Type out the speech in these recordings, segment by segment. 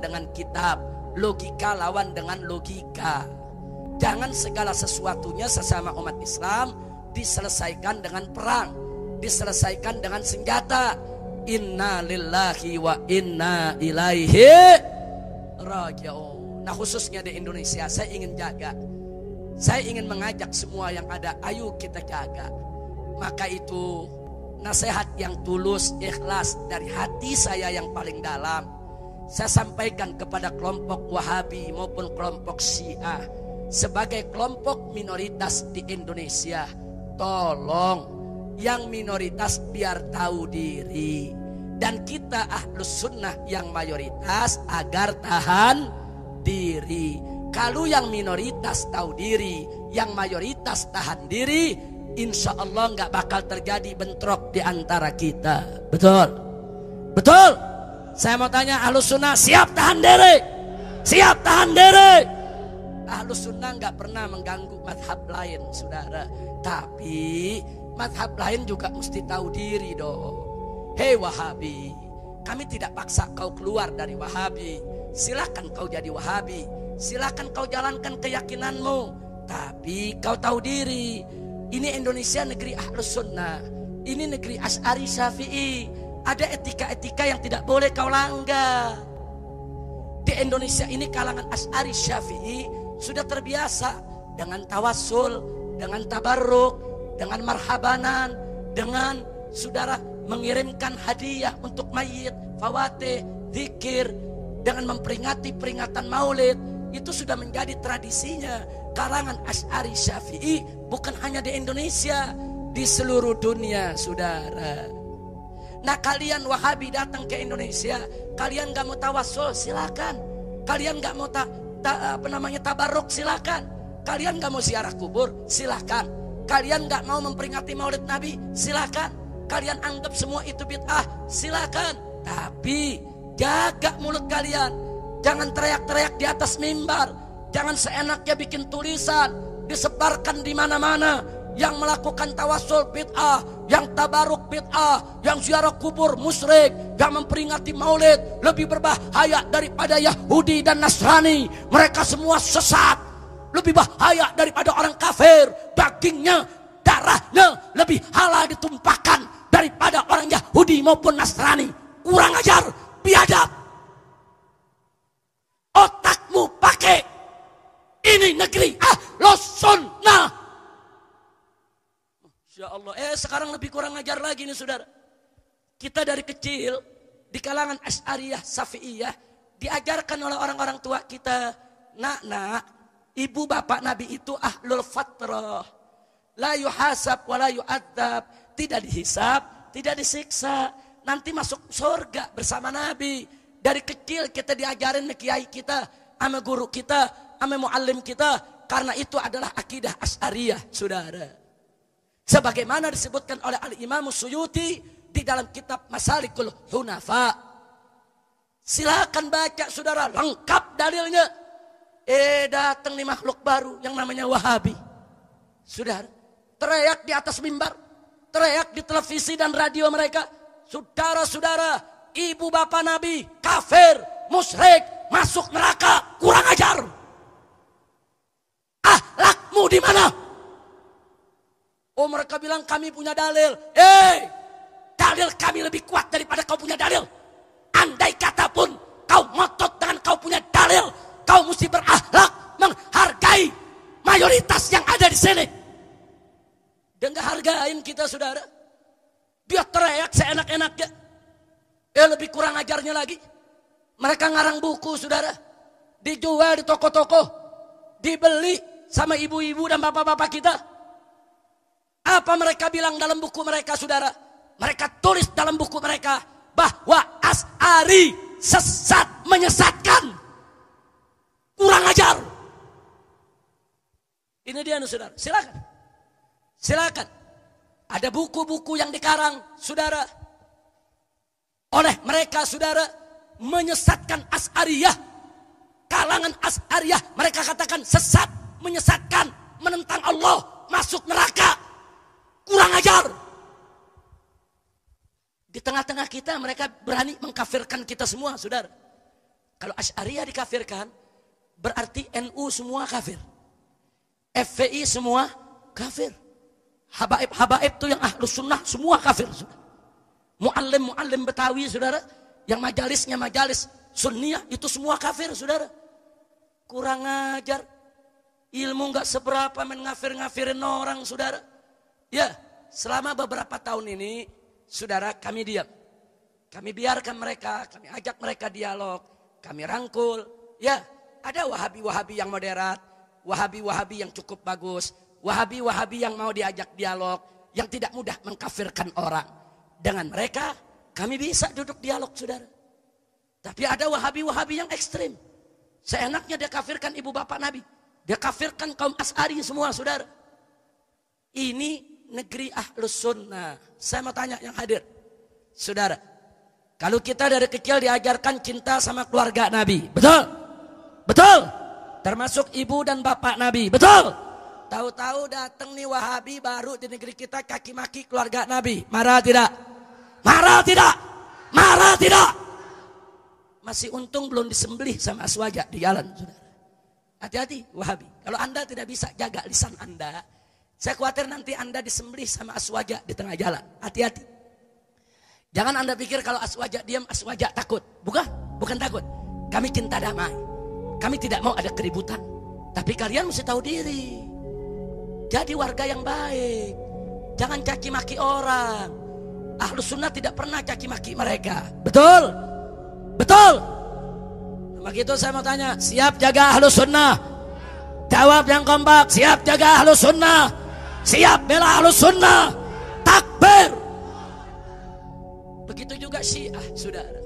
dengan kitab, logika lawan dengan logika. Jangan segala sesuatunya sesama umat Islam diselesaikan dengan perang, diselesaikan dengan senjata. Inna lillahi wa inna ilaihi raji'un. Nah, khususnya di Indonesia saya ingin jaga, saya ingin mengajak semua yang ada, ayo kita jaga. Maka itu nasihat yang tulus, ikhlas dari hati saya yang paling dalam, saya sampaikan kepada kelompok Wahabi maupun kelompok Syiah sebagai kelompok minoritas di Indonesia. Tolong yang minoritas biar tahu diri, dan kita Ahlus Sunnah yang mayoritas agar tahan diri. Kalau yang minoritas tahu diri, yang mayoritas tahan diri, insya Allah nggak bakal terjadi bentrok di antara kita. Betul? Betul? Saya mau tanya, Ahlus Sunnah siap tahan diri? Siap tahan diri? Ahlus Sunnah nggak pernah mengganggu madhab lain, saudara. Tapi madhab lain juga mesti tahu diri dong. Hei Wahabi, kami tidak paksa kau keluar dari Wahabi. Silakan kau jadi Wahabi, silakan kau jalankan keyakinanmu. Tapi kau tahu diri, ini Indonesia negeri Ahlus Sunnah, ini negeri Asy'ari Syafi'i. Ada etika-etika yang tidak boleh kau langgar. Di Indonesia ini kalangan Asy'ari Syafi'i sudah terbiasa dengan tawassul, dengan tabarruk, dengan marhabanan, dengan saudara mengirimkan hadiah untuk mayit, fawatih, zikir, dengan memperingati peringatan maulid. Itu sudah menjadi tradisinya kalangan Asy'ari Syafi'i, bukan hanya di Indonesia, di seluruh dunia, saudara. Nah, kalian Wahabi datang ke Indonesia, kalian gak mau tawassul, silakan. Kalian gak mau tabarruk, silakan. Kalian gak mau ziarah kubur, silakan. Kalian gak mau memperingati maulid Nabi, silakan. Kalian anggap semua itu bid'ah, silakan. Tapi jaga mulut kalian, jangan teriak-teriak di atas mimbar, jangan seenaknya bikin tulisan disebarkan di mana-mana. Yang melakukan tawassul bid'ah, yang tabaruk bid'ah, yang ziarah kubur musyrik, yang memperingati maulid lebih berbahaya daripada Yahudi dan Nasrani. Mereka semua sesat, lebih bahaya daripada orang kafir. Dagingnya, darahnya lebih halal ditumpahkan daripada orang Yahudi maupun Nasrani. Kurang ajar, biadab. Otakmu pakai. Ini negeri Ahlus Sunnah. Ya Allah, sekarang lebih kurang ajar lagi nih saudara. Kita dari kecil di kalangan Asy'ariyah Syafi'iyah diajarkan oleh orang-orang tua kita, nak, ibu bapak Nabi itu ahlul fatrah, la yuhasab wa la yu'adzab, tidak dihisab, tidak disiksa, nanti masuk surga bersama Nabi. Dari kecil kita diajarin kiai kita, sama guru kita, sama muallim kita, karena itu adalah akidah Asy'ariyah, saudara. Sebagaimana disebutkan oleh Al-Imam Suyuti di dalam kitab Masalikul Hunafa. Silakan baca saudara, lengkap dalilnya. Datang nih makhluk baru yang namanya Wahabi. Saudara, teriak di atas mimbar, teriak di televisi dan radio mereka. Saudara-saudara, ibu bapak Nabi kafir, musyrik, masuk neraka, kurang ajar. Akhlakmu di mana? Oh, mereka bilang kami punya dalil. Dalil kami lebih kuat daripada kau punya dalil. Andai kata pun kau ngotot dengan kau punya dalil, kau mesti berakhlak, menghargai mayoritas yang ada di sini. Dia nggak hargain kita, saudara. Dia teriak seenak-enaknya. Lebih kurang ajarnya lagi. Mereka ngarang buku, saudara. Dijual di toko-toko. Dibeli sama ibu-ibu dan bapak-bapak kita. Apa mereka bilang dalam buku mereka, saudara? Mereka tulis dalam buku mereka bahwa Asy'ari sesat, menyesatkan. Kurang ajar. Ini dia, saudara. Silakan. Silakan. Ada buku-buku yang dikarang, saudara, oleh mereka, saudara, menyesatkan Asy'ariyah. Kalangan Asy'ariyah mereka katakan sesat, menyesatkan, menentang Allah, masuk neraka. Kurang ajar. Di tengah-tengah kita mereka berani mengkafirkan kita semua, saudara. Kalau Asy'ariyah dikafirkan, berarti NU semua kafir. FPI semua kafir. Habaib itu yang Ahlus Sunnah semua kafir. Muallim Betawi saudara, yang majalisnya majalis Sunniyah itu semua kafir saudara. Kurang ajar. Ilmu nggak seberapa ngafir-ngafirin orang saudara. Ya, selama beberapa tahun ini saudara kami diam. Kami biarkan mereka, kami ajak mereka dialog, kami rangkul. Ya, ada Wahabi yang moderat, Wahabi yang cukup bagus, Wahabi yang mau diajak dialog, yang tidak mudah mengkafirkan orang. Dengan mereka kami bisa duduk dialog saudara. Tapi ada Wahabi yang ekstrim. Seenaknya dia kafirkan ibu bapak Nabi. Dia kafirkan kaum Asy'ari semua saudara. Ini negeri Ahlus Sunnah. Saya mau tanya yang hadir. Saudara, kalau kita dari kecil diajarkan cinta sama keluarga Nabi. Betul? Betul? Termasuk ibu dan bapak Nabi. Betul? Tahu-tahu datang nih Wahabi baru di negeri kita kaki maki keluarga Nabi. Marah tidak? Marah tidak? Marah tidak? Masih untung belum disembelih sama Aswaja di jalan saudara. Hati-hati Wahabi. Kalau Anda tidak bisa jaga lisan Anda, saya khawatir nanti Anda disembelih sama Aswaja di tengah jalan. Hati-hati. Jangan Anda pikir kalau Aswaja diam, Aswaja takut. Bukan takut. Kami cinta damai. Kami tidak mau ada keributan. Tapi kalian mesti tahu diri. Jadi warga yang baik. Jangan caci maki orang. Ahlus Sunnah tidak pernah caci maki mereka. Betul? Betul? Begitu saya mau tanya, siap jaga Ahlus Sunnah? Jawab yang kompak, siap jaga Ahlus Sunnah? Siap bela Ahlus Sunnah? Takbir! Begitu juga Syiah, saudara.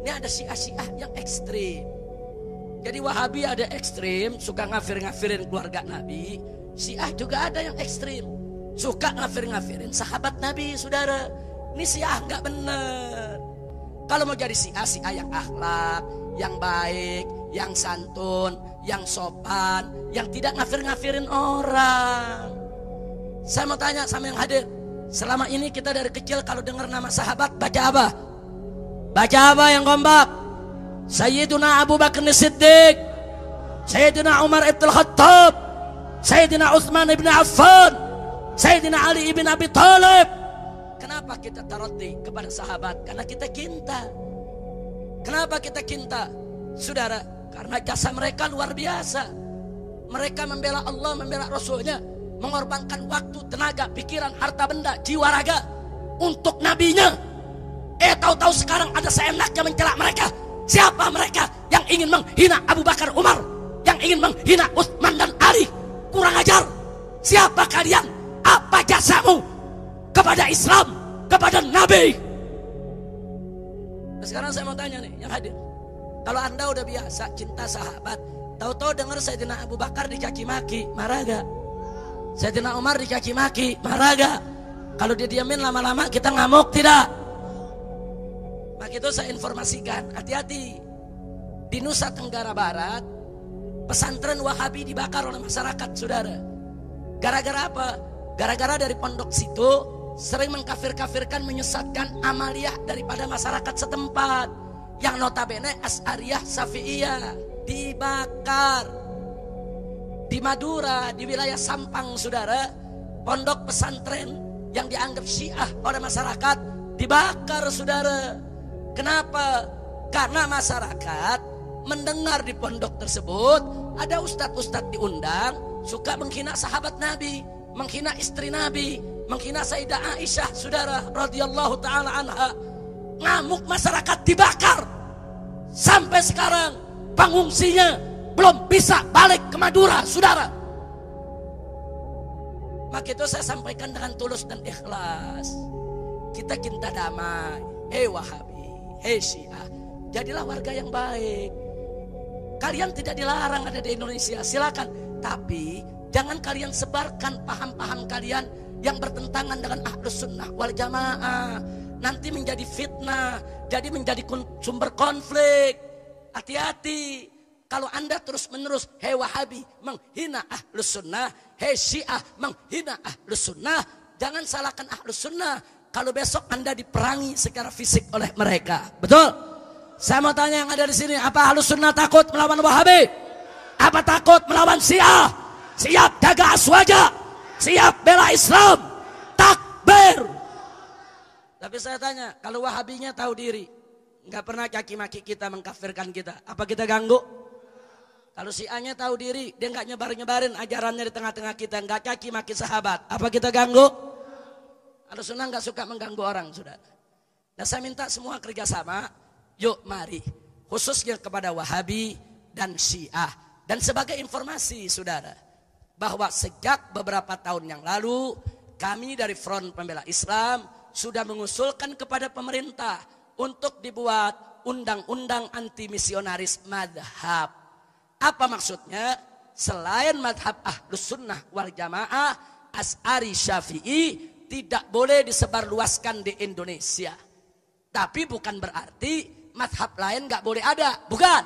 Ini ada Syiah yang ekstrim. Jadi Wahabi ada ekstrim, suka ngafir-ngafirin keluarga Nabi. Syiah juga ada yang ekstrim, suka ngafir-ngafirin sahabat Nabi, saudara. Ini Syiah nggak benar. Kalau mau jadi Syiah yang akhlak, yang baik, yang santun, yang sopan, yang tidak ngafir-ngafirin orang. Saya mau tanya sama yang hadir. Selama ini kita dari kecil kalau dengar nama sahabat baca apa? Baca apa yang kompak? Sayyiduna Abu Bakar Siddiq, Sayyidina Umar ibn Khattab, Sayyidina Utsman ibn Affan, Sayyidina Ali ibn Abi Thalib. Kenapa kita taraddi kepada sahabat? Karena kita cinta. Kenapa kita cinta? Saudara, karena jasa mereka luar biasa. Mereka membela Allah, membela Rasulnya, mengorbankan waktu, tenaga, pikiran, harta benda, jiwa raga untuk nabinya. Tahu-tahu sekarang ada seenaknya mencela mereka. Siapa mereka yang ingin menghina Abu Bakar, Umar, yang ingin menghina Utsman dan Ali? Kurang ajar. Siapa kalian? Apa jasamu kepada Islam, kepada Nabi? Nah, sekarang saya mau tanya nih yang hadir. Kalau Anda udah biasa cinta sahabat, tahu-tahu dengar Sayyidina Abu Bakar dicaci maki, marah gak? Sayyidina Umar dicaci maki, marah gak? Kalau dia diamin lama-lama kita ngamuk tidak? Maka itu saya informasikan, hati-hati. Di Nusa Tenggara Barat, pesantren Wahabi dibakar oleh masyarakat, saudara. Gara-gara apa? Gara-gara dari pondok situ sering mengkafir-kafirkan, menyesatkan amaliyah daripada masyarakat setempat, yang notabene Asy'ariyah Syafi'iyah dibakar. Di Madura, di wilayah Sampang, saudara, pondok pesantren yang dianggap Syiah oleh masyarakat dibakar, saudara. Kenapa? Karena masyarakat mendengar di pondok tersebut ada ustadz-ustadz diundang suka menghina sahabat Nabi, menghina istri Nabi, menghina Sayyidah Aisyah, saudara, radhiyallahu taala anha. Ngamuk, masyarakat dibakar. Sampai sekarang pengungsinya belum bisa balik ke Madura, saudara. Maka itu saya sampaikan dengan tulus dan ikhlas. Kita cinta damai. Wahabi, Syiah, jadilah warga yang baik. Kalian tidak dilarang ada di Indonesia, silakan. Tapi jangan kalian sebarkan paham-paham kalian yang bertentangan dengan Ahlus Sunnah wal Jamaah. Nanti menjadi fitnah, jadi menjadi sumber konflik. Hati-hati. Kalau Anda terus-menerus Wahabi menghina Ahlus Sunnah, Syiah menghina Ahlus Sunnah, jangan salahkan Ahlus Sunnah kalau besok Anda diperangi secara fisik oleh mereka. Betul? Saya mau tanya yang ada di sini, apa Ahlus Sunnah takut melawan Wahabi? Apa takut melawan Syiah? Siap jaga aswaja, siap bela Islam, takbir. Tapi saya tanya, kalau Wahabinya tahu diri, nggak pernah caci maki kita, mengkafirkan kita, apa kita ganggu? Kalau Syiahnya tahu diri, dia nggak nyebarin ajarannya di tengah-tengah kita, nggak caci maki sahabat, apa kita ganggu? Ahlus Sunnah nggak suka mengganggu orang, saudara. Nah, saya minta semua kerjasama. Yuk mari, khususnya kepada Wahabi dan Syiah. Dan sebagai informasi saudara, bahwa sejak beberapa tahun yang lalu, kami dari Front Pembela Islam sudah mengusulkan kepada pemerintah untuk dibuat undang-undang anti misionaris madhab. Apa maksudnya? Selain madhab Ahlus Sunnah wal Jamaah, Asy'ari, Syafi'i tidak boleh disebarluaskan di Indonesia. Tapi bukan berarti madhab lain gak boleh ada, bukan.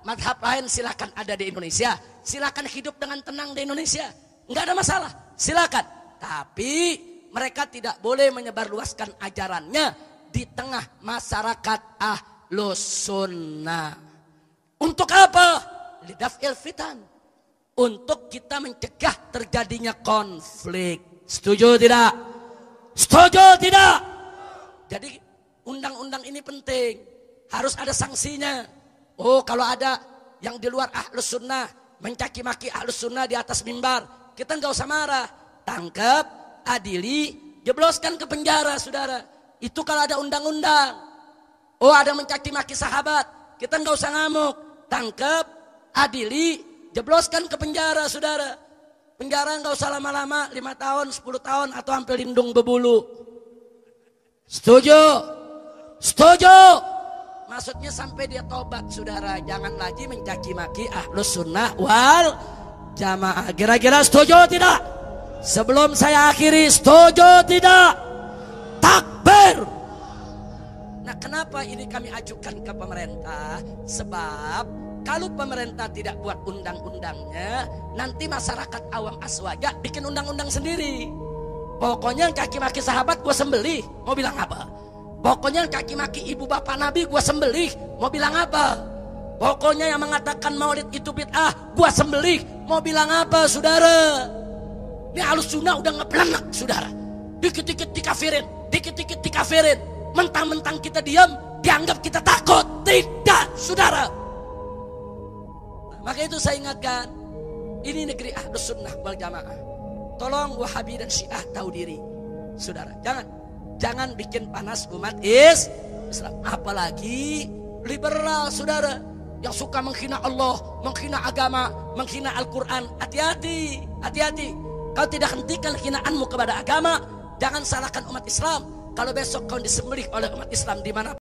Madhab lain silakan ada di Indonesia, silakan hidup dengan tenang di Indonesia, nggak ada masalah, silakan. Tapi mereka tidak boleh menyebarluaskan ajarannya di tengah masyarakat Ahlus Sunnah. Untuk apa? Lidaf'il fitan, untuk kita mencegah terjadinya konflik. Setuju tidak? Setuju tidak? Jadi undang-undang ini penting. Harus ada sanksinya. Oh, kalau ada yang di luar Ahlus Sunnah mencaci maki Ahlus Sunnah di atas mimbar, kita nggak usah marah. Tangkap, adili, jebloskan ke penjara, saudara. Itu kalau ada undang-undang. Oh, ada mencaci maki sahabat, kita nggak usah ngamuk. Tangkap, adili, jebloskan ke penjara, saudara. Penjara nggak usah lama-lama, 5 tahun, 10 tahun, atau hampir lindung berbulu. Setuju? Setuju? Maksudnya sampai dia tobat, saudara. Jangan lagi mencaci maki Ahlus Sunnah wal Jamaah. Kira-kira setuju tidak? Sebelum saya akhiri, setuju tidak? Takbir. Nah, kenapa ini kami ajukan ke pemerintah? Sebab kalau pemerintah tidak buat undang-undangnya, nanti masyarakat awam aswaja bikin undang-undang sendiri. Pokoknya caci maki sahabat gua sembelih, mau bilang apa? Pokoknya caci maki ibu bapak Nabi gua sembelih, mau bilang apa? Pokoknya yang mengatakan maulid itu bid'ah, gua sembelih, mau bilang apa, saudara? Ini Ahlus Sunnah udah ngeblenek, saudara. Dikit-dikit dikafirin, dikit-dikit dikafirin. Mentang-mentang kita diam, dianggap kita takut. Tidak, saudara. Nah, maka itu saya ingatkan, ini negeri Ahlus Sunnah wal Jamaah. Tolong Wahabi dan Syiah tahu diri, saudara. Jangan bikin panas umat Islam. Apalagi liberal, saudara, yang suka menghina Allah, menghina agama, menghina Al-Quran. Hati-hati, hati-hati. Kau tidak hentikan hinaanmu kepada agama, jangan salahkan umat Islam. Kalau besok kau disembelih oleh umat Islam di mana